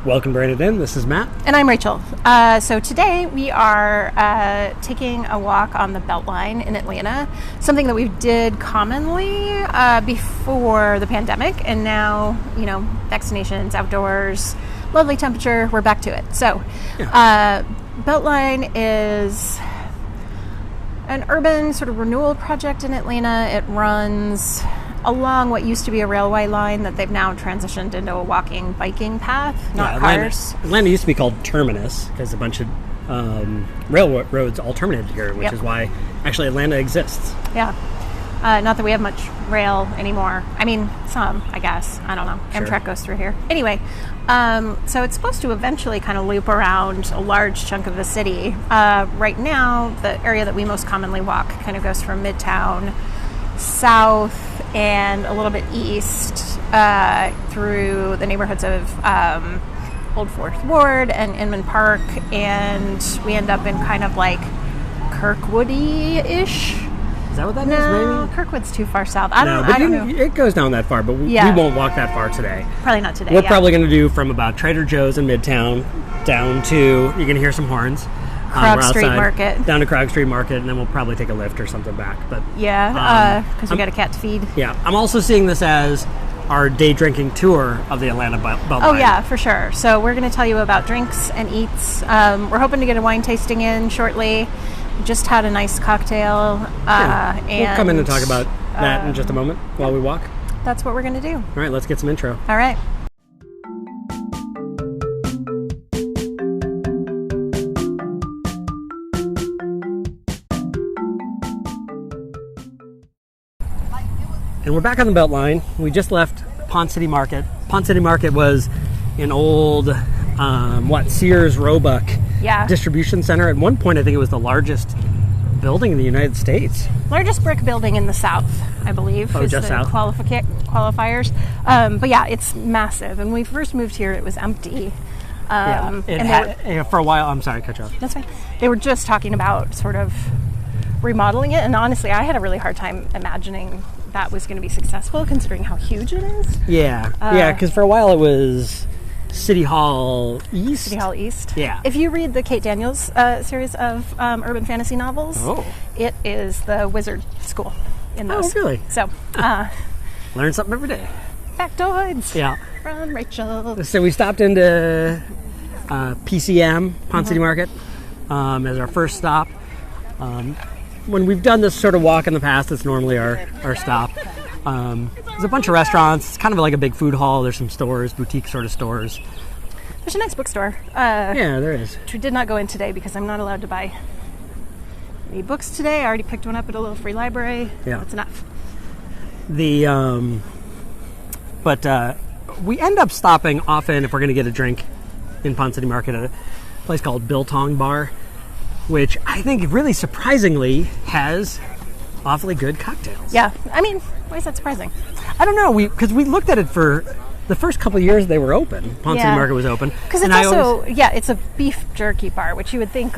Welcome, Brandon. This is Matt. And I'm Rachel. So today we are taking a walk on the Beltline in Atlanta, something that we did commonly before the pandemic, and now, vaccinations, outdoors, lovely temperature, we're back to it. So Beltline is an urban sort of renewal project in Atlanta. It runs along what used to be a railway line that they've now transitioned into a walking, biking path, not cars. Atlanta used to be called Terminus because a bunch of railroads all terminated here, which is why actually Atlanta exists. Yeah. Not that we have much rail anymore. I mean, some, I guess. I don't know. Sure. Amtrak goes through here. Anyway, so it's supposed to eventually kind of loop around a large chunk of the city. Right now, the area that we most commonly walk kind of goes from Midtown south and a little bit east through the neighborhoods of Old Fourth Ward and Inman Park, and we end up in kind of like Kirkwoody-ish. Is that what that is? Maybe? Kirkwood's too far south. I don't know. It goes down that far, but we won't walk that far today. Probably not today. We're probably going to do from about Trader Joe's in Midtown down to, you're going to hear some horns. Krog Street Market. Down to Krog Street Market, and then we'll probably take a lift or something back. But because we got a cat to feed. Yeah, I'm also seeing this as our day drinking tour of the Atlanta Beltline. Oh yeah, for sure. So we're going to tell you about drinks and eats. We're hoping to get a wine tasting in shortly. Just had a nice cocktail. We'll come in and talk about that in just a moment while we walk. That's what we're going to do. All right, let's get some intro. All right. And we're back on the Beltline. We just left Pond City Market. Pond City Market was an old, Sears Roebuck distribution center. At one point, I think it was the largest building in the United States. Largest brick building in the South, I believe. Oh, just south? Qualifiers. But yeah, it's massive. And when we first moved here, it was empty. For a while, I'm sorry, cut you off. That's fine. They were just talking about sort of remodeling it. And honestly, I had a really hard time imagining that was going to be successful, considering how huge it is. Yeah, because for a while it was City Hall East. City Hall East. Yeah. If you read the Kate Daniels series of urban fantasy novels, it is the wizard school in those. Oh, really? So, learn something every day. Factoids. Yeah. From Rachel. So we stopped into PCM, Pond City Market, as our first stop. When we've done this sort of walk in the past, it's normally our stop. There's a bunch of restaurants. It's kind of like a big food hall. There's some stores, boutique sort of stores. There's a nice bookstore. Yeah, there is. Which we did not go in today because I'm not allowed to buy any books today. I already picked one up at a little free library. Yeah. That's enough. But we end up stopping often if we're going to get a drink in Pond City Market at a place called Biltong Bar, which I think really surprisingly has awfully good cocktails. Yeah. I mean, why is that surprising? I don't know. Because we looked at it for the first couple of years they were open. Pond City Market was open. Because it's also, it's a beef jerky bar, which you would think,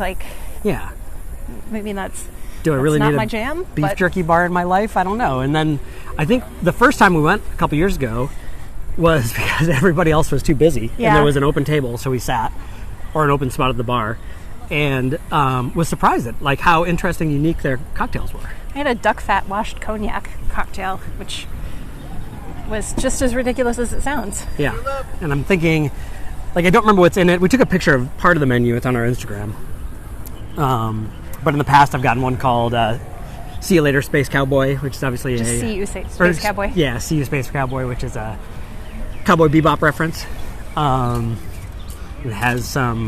maybe that's do I really not need my a jam, beef jerky bar in my life? I don't know. And then I think the first time we went a couple years ago was because everybody else was too busy. And there was an open table, so we sat, or an open spot at the bar. And was surprised at how interesting, unique their cocktails were. I had a duck fat washed cognac cocktail, which was just as ridiculous as it sounds. Yeah, and I'm thinking, I don't remember what's in it. We took a picture of part of the menu. It's on our Instagram. But in the past, I've gotten one called See You Later, Space Cowboy, which is obviously See You, Space Cowboy. Yeah, See You, Space Cowboy, which is a Cowboy Bebop reference. It has some...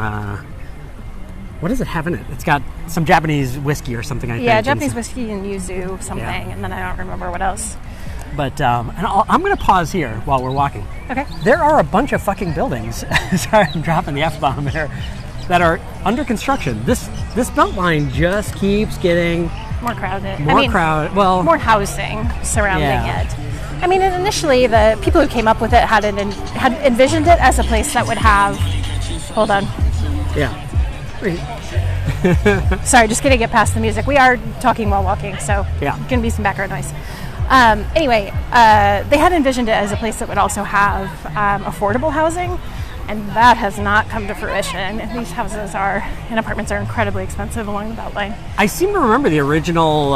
what does it have in it? It's got some Japanese whiskey or something, I think. Yeah, Japanese whiskey and yuzu something, and then I don't remember what else. But I'm going to pause here while we're walking. Okay. There are a bunch of fucking buildings, sorry, I'm dropping the F-bomb here, that are under construction. This Beltline just keeps getting... more crowded. More housing surrounding it. I mean, initially, the people who came up with it had envisioned it as a place that would have... Hold on. Yeah. Sorry, just going to get past the music. We are talking while walking, so going to be some background noise. Anyway, they had envisioned it as a place that would also have affordable housing And that has not come to fruition. These houses and apartments are incredibly expensive along the Beltline. I seem to remember the original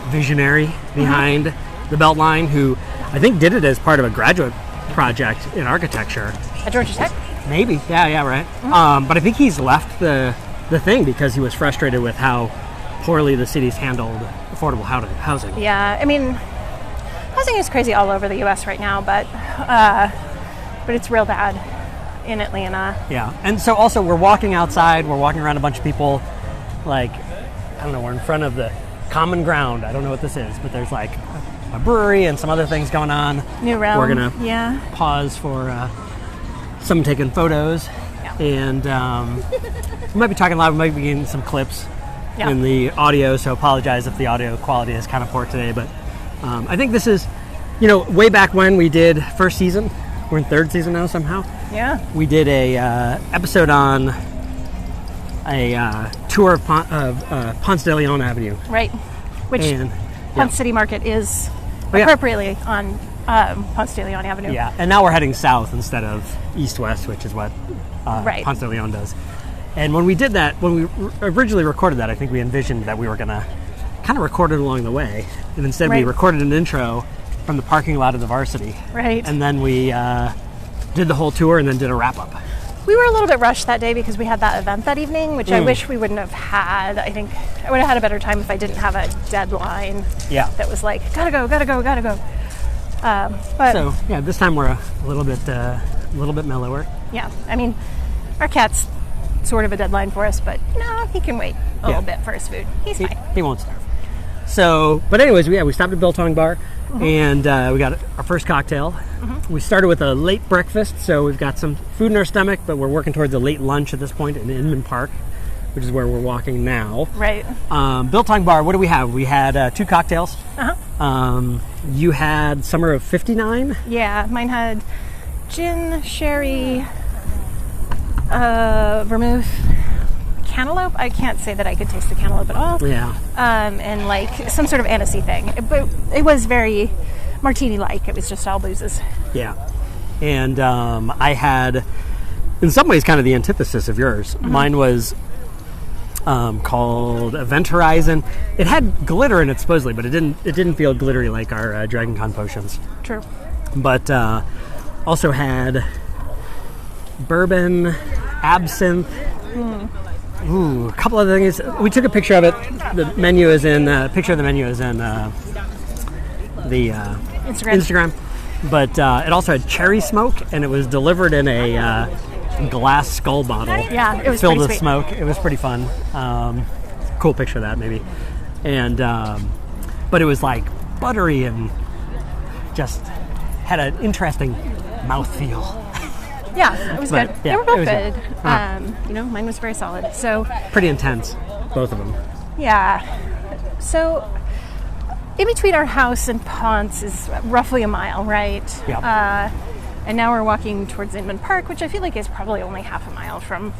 visionary behind the Beltline, who I think did it as part of a graduate project in architecture. At Georgia Tech? Maybe, yeah, right. But I think he's left the thing because he was frustrated with how poorly the city's handled affordable housing. Yeah, I mean, housing is crazy all over the U.S. right now, but it's real bad in Atlanta. Yeah, and so also we're walking outside, we're walking around a bunch of people, like, I don't know, we're in front of the Common Ground. I don't know what this is, but there's like a brewery and some other things going on. New Realm. We're going to pause for someone taking photos. Yeah. And we might be talking live, we might be getting some clips in the audio, so apologize if the audio quality is kind of poor today, but I think this is, way back when we did first season. We're in third season now somehow. Yeah. We did a episode on a tour of Ponce de Leon Avenue. Right. Which Ponce City Market is appropriately on Ponce de Leon Avenue. Yeah, and now we're heading south instead of east-west, which is what Ponce de Leon does. And when we did that, when we originally recorded that, I think we envisioned that we were going to kind of record it along the way. And instead we recorded an intro from the parking lot of the Varsity. Right. And then we did the whole tour and then did a wrap-up. We were a little bit rushed that day because we had that event that evening, which I wish we wouldn't have had. I think I would have had a better time if I didn't have a deadline that was like, gotta go. But so, this time we're a little bit mellower. Yeah, I mean, our cat's sort of a deadline for us, but no, he can wait a little bit for his food. He's fine. He won't starve. So, but anyways, we stopped at Beltline Bar, and we got our first cocktail. We started with a late breakfast, so we've got some food in our stomach, but we're working towards a late lunch at this point in Inman Park, which is where we're walking now. Right. Beltline Bar, what do we have? We had 2 cocktails. You had Summer of 59? Yeah, mine had gin, sherry, vermouth, cantaloupe. I can't say that I could taste the cantaloupe at all. Yeah. And like some sort of anisey thing. But it was very martini-like. It was just all boozes. Yeah. And I had, in some ways, kind of the antithesis of yours. Mine was called Event Horizon. It had glitter in it supposedly, but it didn't feel glittery like our Dragon Con potions. True. But also had bourbon, absinthe. Ooh, a couple other things. We took a picture of it. The menu is in picture of the menu is in the Instagram. But it also had cherry smoke, and it was delivered in a glass skull bottle. Yeah, it was filled with sweet. smoke. It was pretty fun. Cool picture of that, maybe. And but it was like buttery and just had an interesting mouthfeel. Yeah, it was good. Yeah, they were both good. good. Mine was very solid. So Pretty intense, both of them. yeah. So in between our house and Ponce is roughly a mile, right? Yeah. And now we're walking towards Inman Park, which I feel like is probably only half a mile from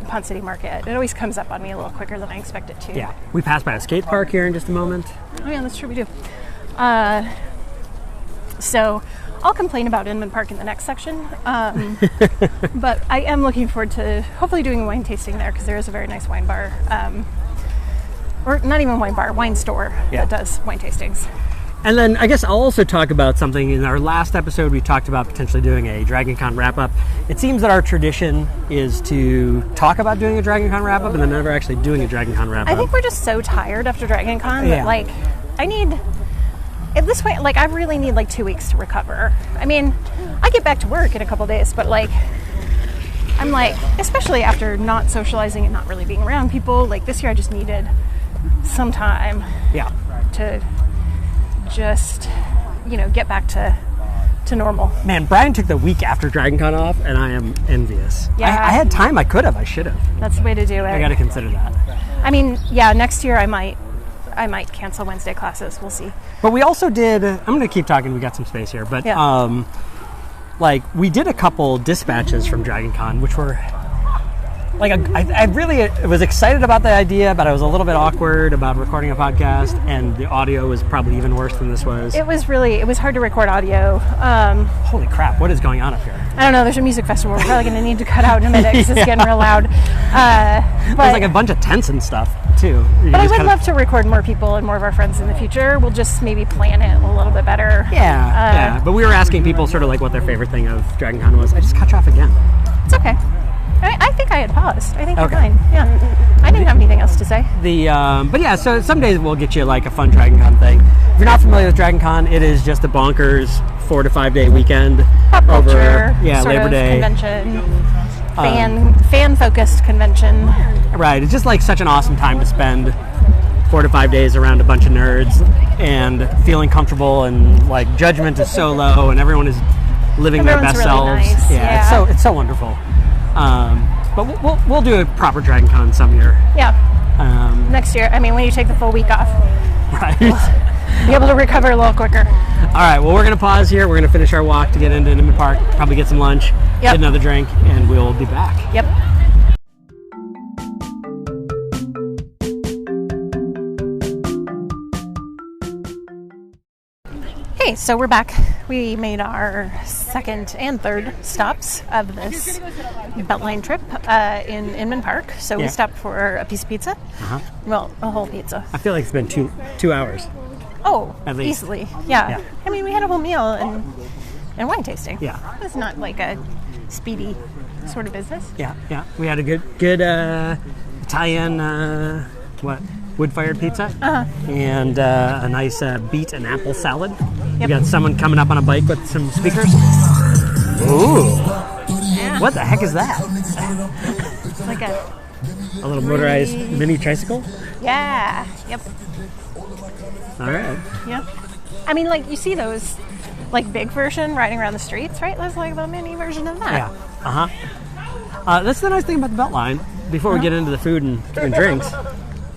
Ponce City Market. It always comes up on me a little quicker than I expect it to. Yeah. We pass by a skate park here in just a moment. Oh yeah, that's true, we do. So I'll complain about Inman Park in the next section, but I am looking forward to hopefully doing a wine tasting there because there is a very nice wine bar, or not even wine bar, wine store that does wine tastings. And then I guess I'll also talk about something. In our last episode, we talked about potentially doing a Dragon Con wrap-up. It seems that our tradition is to talk about doing a Dragon Con wrap-up and then never actually doing a Dragon Con wrap-up. I think we're just so tired after Dragon Con that, like, I need, at this point, like, I really need, like, 2 weeks to recover. I mean, I get back to work in a couple days, but, like, I'm like, especially after not socializing and not really being around people, like, this year I just needed some time to just, get back to normal. Man, Brian took the week after Dragon Con off, and I am envious. Yeah. I had time. I should have. That's the way to do it. I got to consider that. I mean, next year I might cancel Wednesday classes. We'll see. But we also did, I'm going to keep talking. We got some space here. But, we did a couple dispatches from Dragon Con, which were I really was excited about the idea, but I was a little bit awkward about recording a podcast, and the audio was probably even worse than this was. It was hard to record audio. Holy crap, what is going on up here? I don't know, there's a music festival. We're probably going to need to cut out in a minute because it's getting real loud. There's like a bunch of tents and stuff, too. But I would love to record more people and more of our friends in the future. We'll just maybe plan it a little bit better. Yeah. But we were asking people sort of like what their favorite thing of Dragon Con was. I just cut you off again. It's okay. I think I had paused. I think you're Okay. fine. Yeah. I didn't have anything else to say. But yeah, so some days we'll get you like a fun Dragon Con thing. If you're not familiar with Dragon Con, it is just a bonkers 4 to 5 day weekend Pop culture, over sort Labor of Day. Convention, fan-focused convention. Right, it's just like such an awesome time to spend 4 to 5 days around a bunch of nerds and feeling comfortable, and like judgment is so low and everyone is living their best really selves. nice. Yeah. It's so wonderful. But we'll do a proper Dragon Con some year. Yeah. Next year. I mean, when you take the full week off, Right. be able to recover a little quicker. All right, well, we're going to pause here. We're going to finish our walk to get into Inman Park, probably get some lunch, get another drink, and we'll be back. Yep. Hey, so we're back. We made our second and third stops of this Beltline trip in Inman Park. So we stopped for a piece of pizza. Well, a whole pizza. I feel like it's been two hours. Oh, At least. easily. Yeah. I mean, we had a whole meal and wine tasting. Yeah. It's not like a speedy sort of business. Yeah. We had a good Italian, wood-fired pizza, and a nice beet and apple salad. We got someone coming up on a bike with some speakers. Ooh. Yeah. What the heck is that? It's like a little motorized mini tricycle? Yeah. Yep. All right. Yep. I mean, like, you see those, like, big version riding around the streets, right? That's like the mini version of that. Yeah. That's the nice thing about the Beltline, before we get into the food and drinks,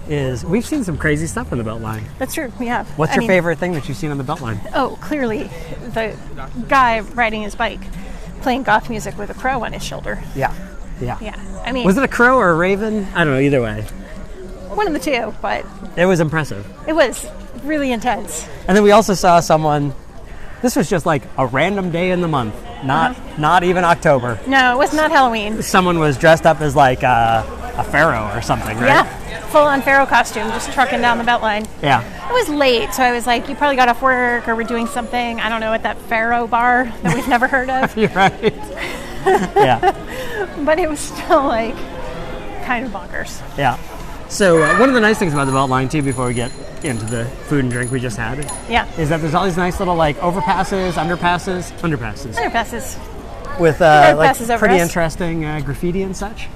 is we've seen some crazy stuff on the Beltline. That's true, we have. What's your favorite thing that you've seen on the Beltline? Oh, clearly, the guy riding his bike playing goth music with a crow on his shoulder. Yeah. I mean... Was it a crow or a raven? I don't know, either way. One of the two, but... It was impressive. It was really intense. And then we also saw someone... This was just like a random day in the month. Not even October. No, it was not Halloween. Someone was dressed up as like a pharaoh or something, right? Yeah, full-on pharaoh costume, just trucking down the Beltline. Yeah. It was late, so I was like, you probably got off work or were doing something, I don't know, at that pharaoh bar that we've never heard of. You're right. Yeah. But it was still, like, kind of bonkers. Yeah. So one of the nice things about the Beltline, too, before we get into the food and drink we just had, is that there's all these nice little, like, underpasses. Underpasses. With, Underpasses like, pretty over us. interesting graffiti and such.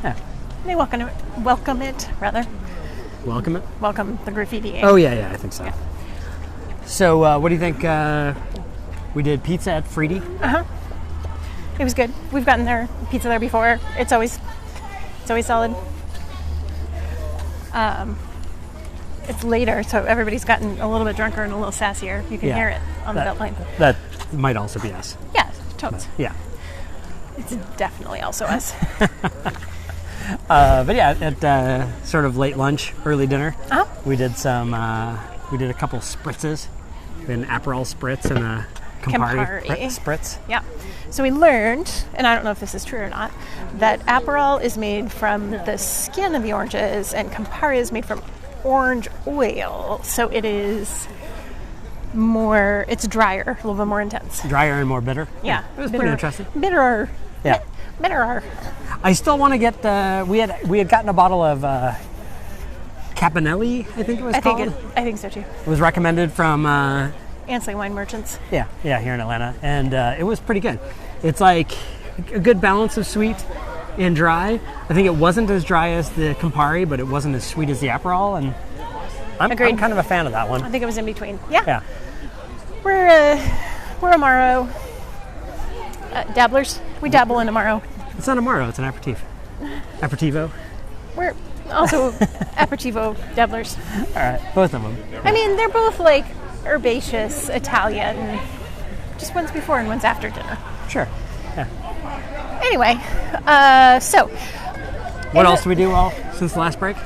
Yeah. They welcome it. Welcome it? Welcome the graffiti. Oh, yeah, I think so. Yeah. So what do you think? We did pizza at Freedy. It was good. We've gotten their pizza there before. It's always solid. It's later, so everybody's gotten a little bit drunker and a little sassier. You can hear it on the Beltline. That might also be us. Yeah, totes. Yeah. It's definitely also us. But yeah, at sort of late lunch, early dinner, we did we did a couple spritzes, an Aperol spritz and a Campari spritz. Yeah. So we learned, and I don't know if this is true or not, that Aperol is made from the skin of the oranges and Campari is made from orange oil. So it is it's drier, a little bit more intense. Drier and more bitter. Yeah. It was pretty interesting. Bitterer. Yeah. Bitterer. I still want to get we had gotten a bottle of Capanelli, I think it was called. I think so too. It was recommended from Ansley Wine Merchants. Yeah, here in Atlanta, and it was pretty good. It's like a good balance of sweet and dry. I think it wasn't as dry as the Campari, but it wasn't as sweet as the Aperol, and I'm kind of a fan of that one. I think it was in between. Yeah. Yeah. We're Amaro dabblers. We dabble in Amaro. It's not Amaro, it's an aperitif. Aperitivo. We're also aperitivo dabblers. All right, both of them. I mean, they're both like herbaceous Italian. Just one's before and one's after dinner. Sure. Yeah. Anyway, so What else did we do since the last break?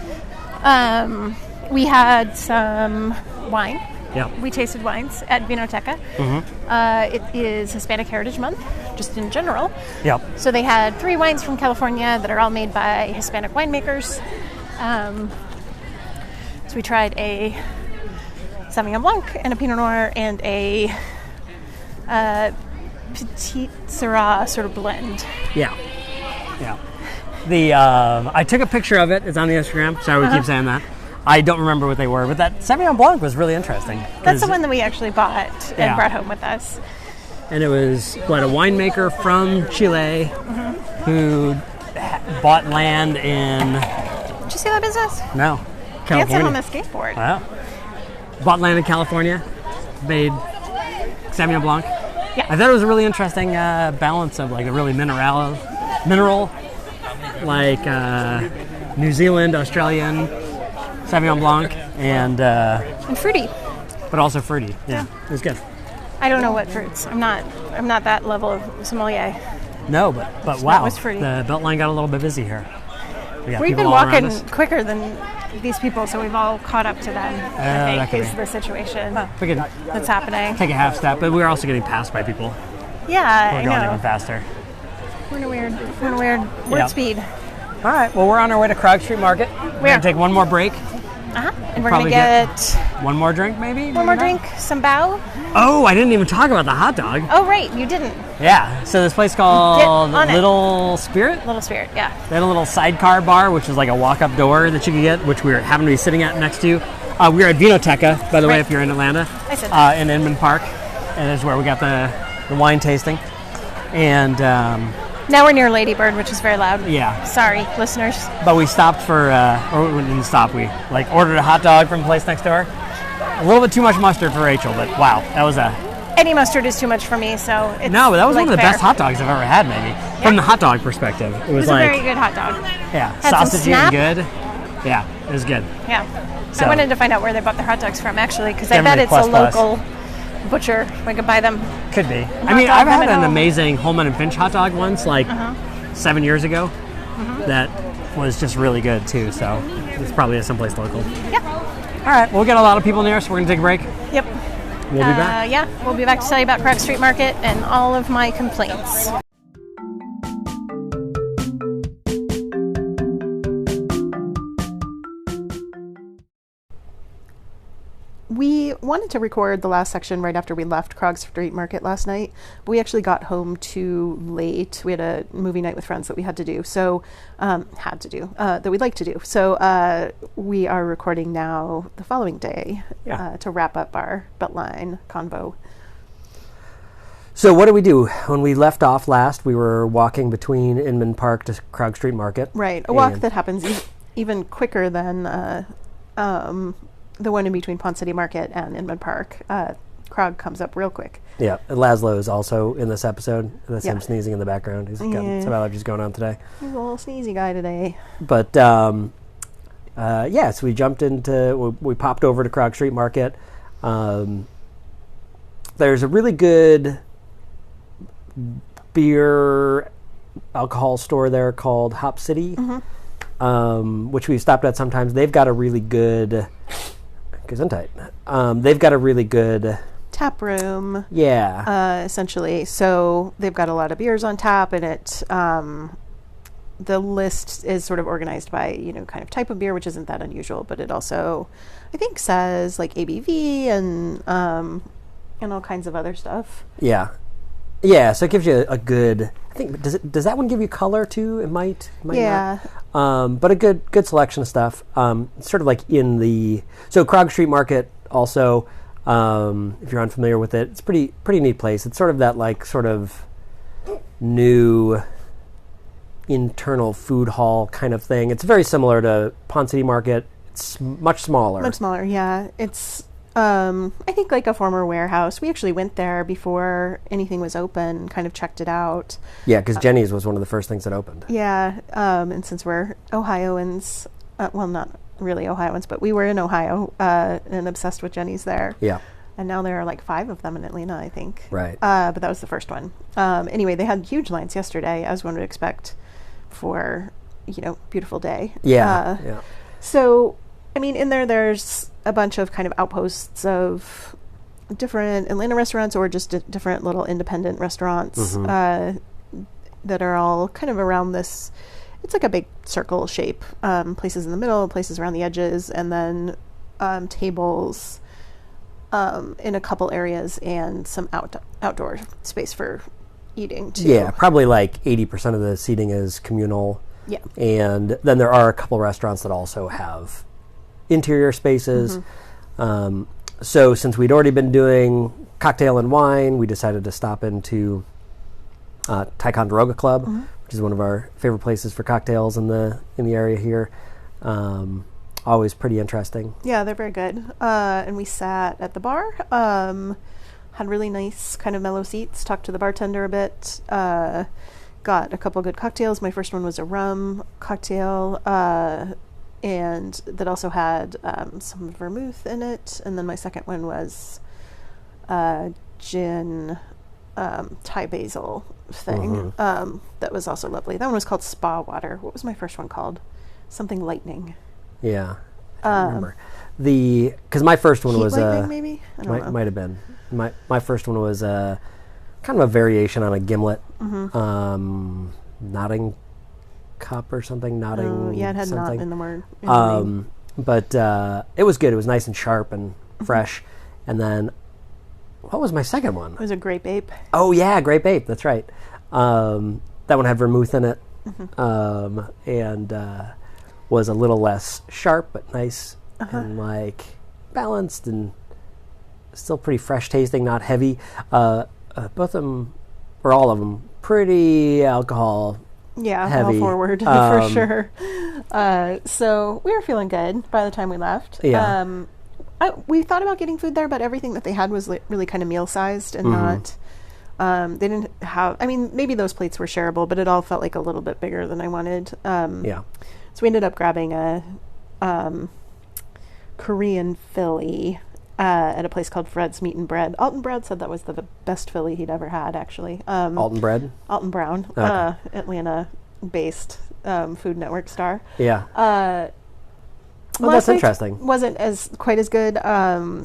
we had some wine. Yeah. We tasted wines at Vinoteca. It is Hispanic Heritage Month, just in general. Yep. So they had 3 wines from California that are all made by Hispanic winemakers. So we tried a Sauvignon Blanc and a Pinot Noir and a Petite Syrah sort of blend. Yeah. The I took a picture of it. It's on the Instagram. Sorry, we keep saying that. I don't remember what they were, but that Sauvignon Blanc was really interesting. That's the one that we actually bought and brought home with us. And it was, a winemaker from Chile who bought land in... Did you see that business? No. Dancing California. on the skateboard. Wow. Bought land in California, made Sauvignon Blanc. Yeah. I thought it was a really interesting balance of like a really mineral, like New Zealand, Australian Sauvignon Blanc, and fruity. but also fruity. Yeah, it was good. I don't know what fruits. I'm not that level of sommelier. No, but wow, was fruity. The Beltline got a little bit busy here. We've been walking quicker than these people, so we've all caught up to them. I think is the situation We could that's happening. take a half step, but we're also getting passed by people. Yeah, We're I going know. even faster. We're in a weird Yep. speed. All right, well, we're on our way to Krog Street Market. We're going to take one more break. And we're Probably gonna get one more drink, maybe? one more drink, some bao. Oh, I didn't even talk about the hot dog. Oh, right, you didn't. Yeah, so this place called Get on it. Little Spirit. Little Spirit, yeah. They had a little sidecar bar, which is like a walk-up door that you could get, which we happened to be sitting at next to. We're at Vinoteca, by the way, Right. if you're in Atlanta. I said that. In Inman Park. And this is where we got the wine tasting. And Now we're near Ladybird, which is very loud. yeah, Sorry, listeners. but we stopped for, or we didn't stop, we like ordered a hot dog from the place next door. A little bit too much mustard for Rachel, but wow, that was Any mustard is too much for me, so it's no, but that was like one of the fair. best hot dogs I've ever had, maybe. From the hot dog perspective. It It was like, a very good hot dog. yeah, Had some sausagey snap. and good. Yeah, it was good. Yeah. So- I wanted to find out where they bought their hot dogs from, actually, because I Definitely bet it's a plus. local butcher. We could buy them. Could be. I Hot mean, dog I've had them at an home. amazing Holman and Finch hot dog once, like 7 years ago. That was just really good too. So it's probably someplace local. Yeah. All right, well, we got a lot of people near, so we're gonna take a break. Yep. We'll be back. Yeah, we'll be back to tell you about Krog Street Market and all of my complaints. We wanted to record the last section right after we left Krog Street Market last night, but we actually got home too late. We had a movie night with friends that we had to do, that we'd like to do. So we are recording now the following day to wrap up our Beltline convo. So what did we do? When we left off last, we were walking between Inman Park to Krog Street Market. Right, a walk that happens even quicker than the one in between Pond City Market and Inman Park. Krog comes up real quick. Yeah, and Laszlo is also in this episode. That's him sneezing in the background. He's got some allergies going on today. He's a little sneezy guy today. But so we jumped we popped over to Krog Street Market. There's a really good beer alcohol store there called Hop City, which we've stopped at sometimes. They've got a really good they've got a really good Tap room. Yeah. Essentially. So they've got a lot of beers on tap, and the list is sort of organized by, kind of type of beer, which isn't that unusual, but it also, I think, says like ABV and all kinds of other stuff. Yeah. Yeah, so it gives you a good, I think, does that one give you color too? It might Yeah. not. But a good selection of stuff. Sort of like so Krog Street Market also, if you're unfamiliar with it, it's pretty neat place. It's sort of that like sort of new internal food hall kind of thing. It's very similar to Pond City Market. It's much smaller. Much smaller, yeah. It's I think like a former warehouse. We actually went there before anything was open, kind of checked it out. Yeah, because Jenny's was one of the first things that opened. Yeah, and since we're Ohioans, well, not really Ohioans, but we were in Ohio and obsessed with Jenny's there. Yeah. And now there are like 5 of them in Atlanta, I think. Right. But that was the first one. Anyway, they had huge lines yesterday, as one would expect for, beautiful day. Yeah. So, I mean, in there's a bunch of kind of outposts of different Atlanta restaurants or just different little independent restaurants that are all kind of around this. It's like a big circle shape. Places in the middle, places around the edges, and then tables in a couple areas and some outdoor space for eating too. Yeah, probably like 80% of the seating is communal. Yeah. And then there are a couple restaurants that also have interior spaces. So since we'd already been doing cocktail and wine, we decided to stop into Ticonderoga Club, which is one of our favorite places for cocktails in the area here. Always pretty interesting. Yeah, they're very good. And we sat at the bar, had really nice kind of mellow seats, talked to the bartender a bit, got a couple good cocktails. My first one was a rum cocktail, and that also had some vermouth in it. And then my second one was gin Thai basil thing that was also lovely. That one was called Spa Water. What was my first one called? Something lightning. Yeah, I don't remember. Because my first one was maybe? I don't know. Might have been. My first one was kind of a variation on a gimlet, knotting cup or something. Knotting. Yeah, it had something. knot in the word. But it was good. It was nice and sharp and fresh. And then, what was my second one? It was a grape ape. Oh yeah, grape ape. That's right. That one had vermouth in it, and was a little less sharp but nice and like balanced and still pretty fresh tasting, not heavy. Both of them, or all of them, pretty alcohol. Yeah, heavy. all forward for sure. So we were feeling good by the time we left. Yeah. We thought about getting food there, but everything that they had was really kind of meal sized and not. They didn't have. I mean, maybe those plates were shareable, but it all felt like a little bit bigger than I wanted. Yeah. So we ended up grabbing a Korean Philly at a place called Fred's Meat and Bread. Alton Brown said that was the best Philly he'd ever had, actually. Alton Bread? Alton Brown, Okay. Atlanta-based Food Network star. Yeah. Well, that's interesting. Wasn't quite as good.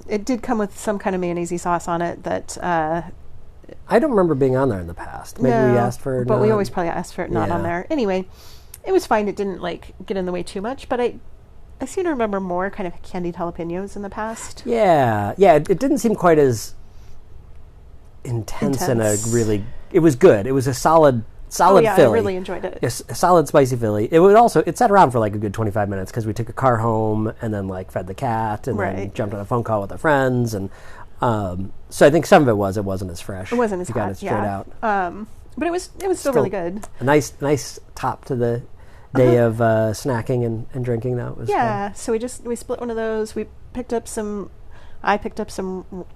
It did come with some kind of mayonnaise sauce on it that... I don't remember being on there in the past. Maybe we asked for it. But we always probably asked for it not on there. Anyway, it was fine. It didn't get in the way too much, but I seem to remember more kind of candied jalapenos in the past. Yeah. It didn't seem quite as intense. And it was good. It was a solid Philly. I really enjoyed it. A solid spicy Philly. It sat around for like a good 25 minutes because we took a car home and then fed the cat and then jumped on a phone call with our friends and so I think some of it wasn't as fresh. It wasn't as you got hot, it straight out. But it was still really good. A nice top to the day of snacking and drinking. That was fun. So we split one of those. I picked up some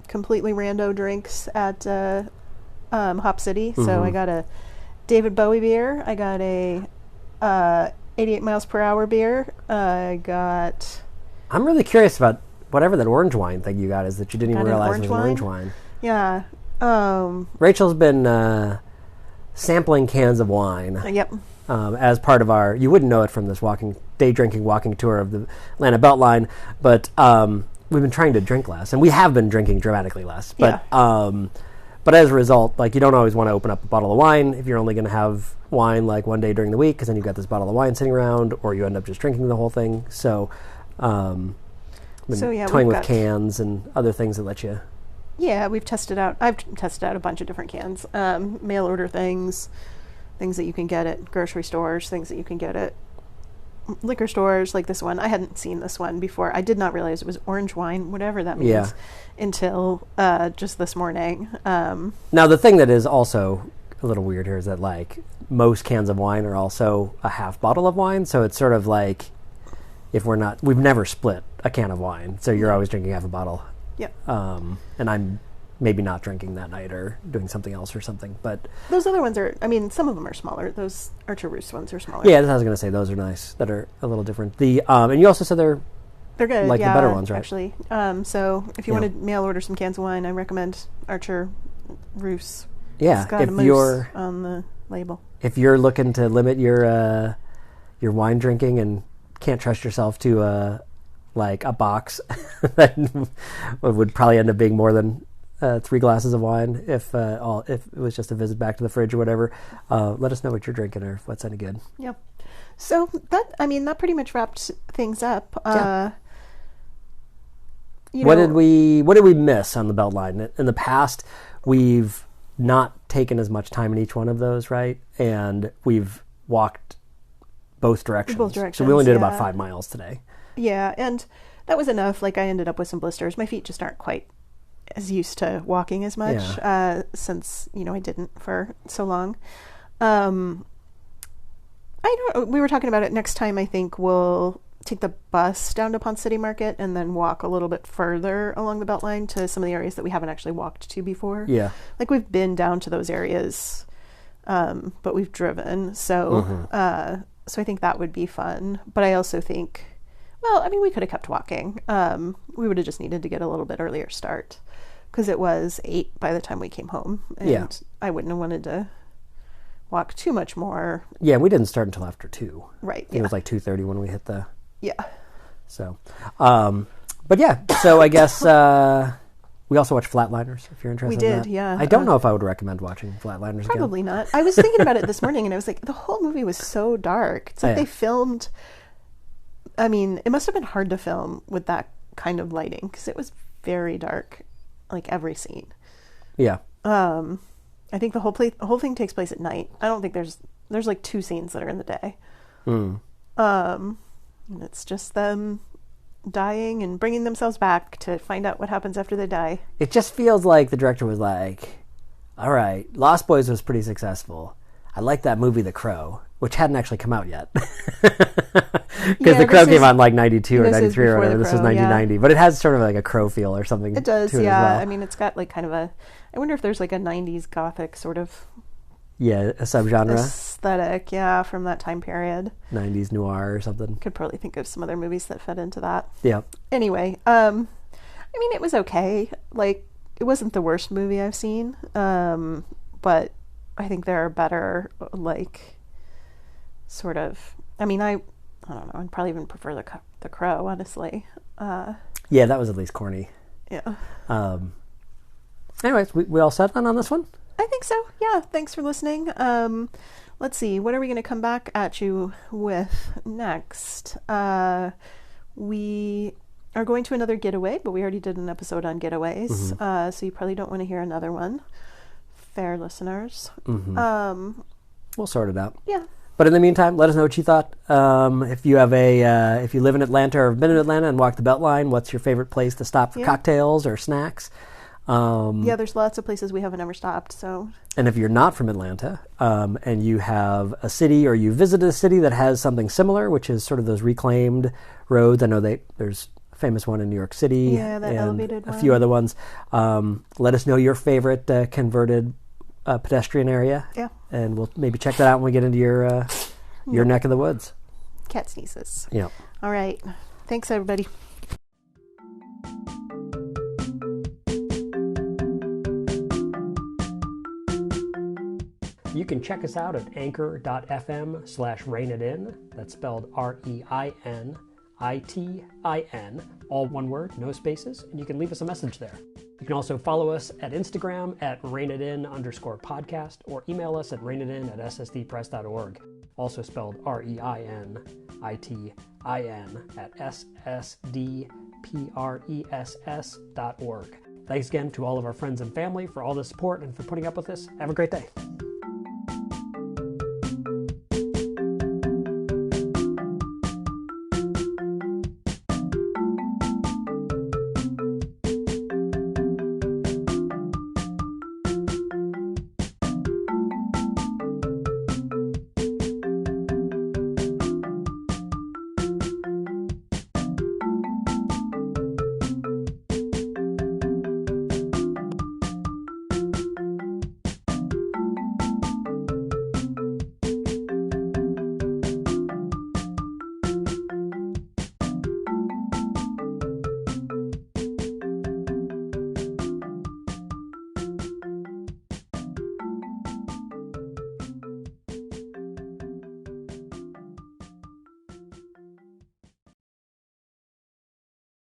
completely rando drinks at Hop City. So I got a David Bowie beer. I got a 88 miles per hour beer. I'm really curious about whatever that orange wine thing you got is that you didn't even realize was orange wine. Yeah. Rachel's been sampling cans of wine. Yep. As part of our, you wouldn't know it from this day drinking walking tour of the Atlanta Beltline, but we've been trying to drink less, and we have been drinking dramatically less. But but as a result, you don't always want to open up a bottle of wine if you're only going to have wine one day during the week, because then you've got this bottle of wine sitting around, or you end up just drinking the whole thing. So. Toying with cans and other things that let you. Yeah, we've tested out. I've tested out a bunch of different cans. Mail order things that you can get at grocery stores, things that you can get at liquor stores, like this one. I hadn't seen this one before. I did not realize it was orange wine, whatever that means, until just this morning. Now, the thing that is also a little weird here is that most cans of wine are also a half bottle of wine, so it's sort of we've never split a can of wine, so you're always drinking half a bottle. Yeah. And I'm maybe not drinking that night or doing something else or something, but... Those other ones some of them are smaller. Those Archer Roost ones are smaller. Yeah, I was going to say those are nice, that are a little different. And you also said they're They're good. Like the yeah, better ones, right? Actually, so if you Yeah. want to mail order some cans of wine, I recommend Archer Roos. Yeah, It's got if a moose you're on the label. if you're looking to limit your wine drinking and can't trust yourself to like a box, that would probably end up being more than 3 glasses of wine if it was just a visit back to the fridge or whatever. Let us know what you're drinking or what's any good. Yep. So that pretty much wrapped things up. What did we miss on the Beltline? In the past, we've not taken as much time in each one of those, right? And we've walked both directions. So we only did about 5 miles today. Yeah, and that was enough. Like, I ended up with some blisters. My feet just aren't quite as used to walking as much since, I didn't for so long. We were talking about it. Next time, I think we'll take the bus down to Ponce City Market and then walk a little bit further along the Beltline to some of the areas that we haven't actually walked to before. Yeah. Like, we've been down to those areas, but we've driven. So, so I think that would be fun. But I also think, we could have kept walking. We would have just needed to get a little bit earlier start because it was 8 by the time we came home. And I wouldn't have wanted to walk too much more. Yeah, we didn't start until after 2. Right. It was like 2:30 when we hit the... Yeah. So, but yeah, so I guess we also watched Flatliners, if you're interested in that. We did, yeah. I don't know if I would recommend watching Flatliners Probably again. not. I was thinking about it this morning, and I was like, the whole movie was so dark. It's like they filmed... it must have been hard to film with that kind of lighting, because it was very dark, like every scene. Yeah. I think the whole thing takes place at night. I don't think there's like 2 scenes that are in the day. And it's just them dying and bringing themselves back to find out what happens after they die. It just feels like the director was like, all right, Lost Boys was pretty successful. I like that movie, The Crow, which hadn't actually come out yet. Because The Crow came out in like 92 or 93 or whatever. This was 1990. But it has sort of like a Crow feel or something. It does, to it yeah. as well. It's got like kind of I wonder if there's like a 90s gothic sort of... Yeah, a subgenre. Aesthetic, yeah, from that time period. 90s noir or something. Could probably think of some other movies that fit into that. Yeah. Anyway, it was okay. Like, it wasn't the worst movie I've seen. But I think there are better, like, sort of... I don't know. I'd probably even prefer The Crow, honestly. Yeah, that was at least corny. Yeah. Anyways, we all set on this one? I think so. Yeah. Thanks for listening. Let's see. What are we going to come back at you with next? We are going to another getaway, but we already did an episode on getaways. So you probably don't want to hear another one. Fair listeners. We'll sort it out. Yeah. But in the meantime, let us know what you thought. If you have if you live in Atlanta or have been in Atlanta and walked the Beltline, what's your favorite place to stop for cocktails or snacks? There's lots of places we haven't ever stopped. So, and if you're not from Atlanta and you have a city or you visited a city that has something similar, which is sort of those reclaimed roads. I know there's a famous one in New York City. Yeah, that elevated one. A few other ones. Let us know your favorite converted pedestrian area. Yeah. And we'll maybe check that out when we get into your neck of the woods. Cat sneezes. Yeah. All right. Thanks, everybody. You can check us out at anchor.fm/rainitin. That's spelled REINITIN, all one word, no spaces, and you can leave us a message there. You can also follow us at Instagram at rainitin_podcast or email us at rainitin@ssdpress.org, also spelled REINITIN at ssdpress.org. Thanks again to all of our friends and family for all the support and for putting up with us. Have a great day.